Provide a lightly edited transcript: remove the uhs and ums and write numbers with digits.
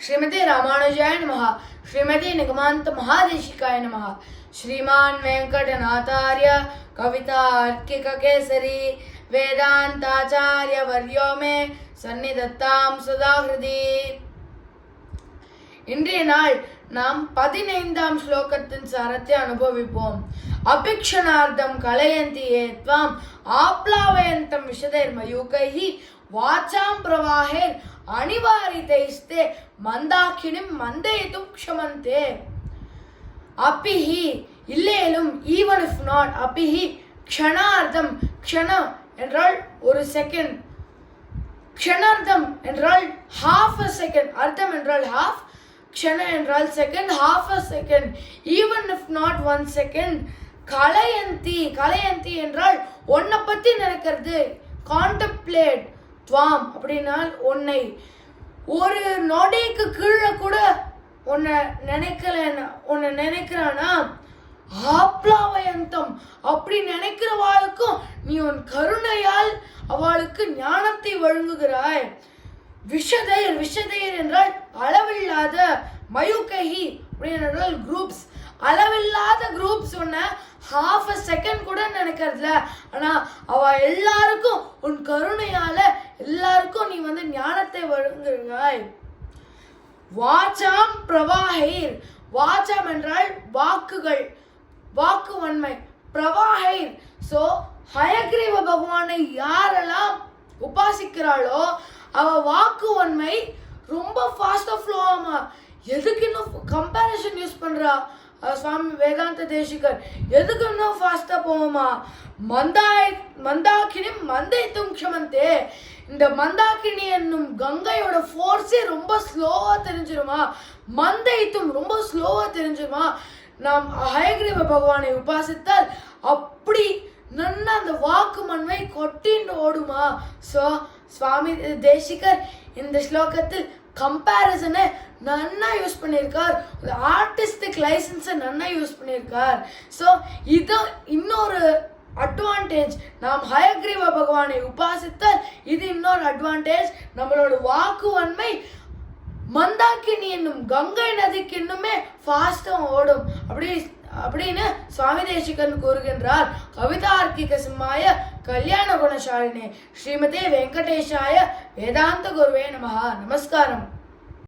श्रीमते रामानुजाय नमः। श्रीमते निगमांत महादेशिकाय नमः। श्रीमान वेंकटनाथार्य कवितार्किक केसरी वेदांताचार्य वर्यो मे सन्निधत्तां सदा हृदि। இன்றைய நாள் நாம் 15ஆம் ஸ்லோகத்தின் சாரத்தை அனுபவிப்போம். அபிக்ஷணார்த்தம் கலயந்தி ஏத்வாம் ஆப்லாவயந்தம் விஷதைர் மயூகைஹி வாசாம் பிரவாஹேர் அனிவாரிதைஸ்தே மந்தாக்கினிம் மந்தேதும் க்ஷமந்தே. அப்பிஹி இல்லேலும் ஈவன் இஃப் நாட் அப்பிஹி க்ஷணார்த்தம் க்ஷணம் என்றால் ஒரு செகண்ட், க்ஷணார்த்தம் என்றால் half a second, அர்த்தம் என்றால் half, க்ஷண என்றால் second, half a second, even if not 1 second. கலயந்தி கலயந்தி என்றால் உன்னை பத்தி நினைக்கிறது, கான்டெம்ப்ளேட். துவாம் அப்படின்னா உன்னை, ஒரு நொடிக்கு கீழே கூட உன்னை நினைக்கிறானா ஆப்லாவயந்தம் அப்படி நினைக்கிறவாளுக்கும் நீ உன் கருணையால் அவளுக்கு ஞானத்தை வழங்குகிறாய். விஷதைர் விஷதைர் என்றால் அளவில்லாத, மயூகைஹி அப்படின்றால் குரூப்ஸ், அளவில்லாத குரூப்ஸ் ஒன்ன half a second கூட நினைக்கிறதுல, ஆனா அவ எல்லாருக்கும் உன் கருணையால எல்லாருக்கும் நீ ஞானத்தை வழங்குகிறாய். வாசாம் பிரவாஹைர், வாசாம் என்றால் வாக்குகள், வாக்கு வன்மை. பிரவாஹைர், சோ ஹயக்ரீவ பகவானை யாரெல்லாம் உபாசிக்கிறாளோ அவ வாக்கு வன்மை ரொம்ப ஃபாஸ்டா ஃப்ளோ ஆமா. எதுக்கு இன்னும் கம்பேரிஷன் யூஸ் பண்றா சுவாமி வேதாந்த தேசிகர், எதுக்கு இன்னும் ஃபாஸ்டா போவோமா? மந்தாக்கினி மந்தைத்தும் க்ஷமந்தே. இந்த மந்தாக்கினி என்னும் கங்கையோட ஃபோர்ஸே ரொம்ப ஸ்லோவா தெரிஞ்சிருமா, மந்தைத்தும் ரொம்ப ஸ்லோவா தெரிஞ்சிருமா. நாம் ஹயக்ரீவ பகவானை உபாசித்தால் அப்படி நன்னா அந்த வாக்கு மண்மை கொட்டின்னு ஓடுமா. ஸோ சுவாமி தேசிகர் இந்த ஸ்லோகத்தில் கம்பேரிசனை நன்னா யூஸ் பண்ணியிருக்கார், ஆர்டிஸ்டிக் லைசன்ஸை நன்னா யூஸ் பண்ணியிருக்கார். ஸோ இது இன்னொரு அட்வான்டேஜ். நாம் ஹயக்ரீவ பகவானை உபாசித்தால் இது இன்னொரு அட்வான்டேஜ். நம்மளோட வாக்கு வன்மை மந்தாக்கினி என்னும் கங்கை நதிக்கு இன்னுமே ஃபாஸ்டா ஓடும் அப்படின்னு சுவாமி தேசிகன் கூறுகின்றார். கவிதார்க்கிக சிம்மாய கல்யாண குணசாலினே ஸ்ரீமதே வெங்கடேஷாய வேதாந்த குருவே நமஹ. நமஸ்காரம்.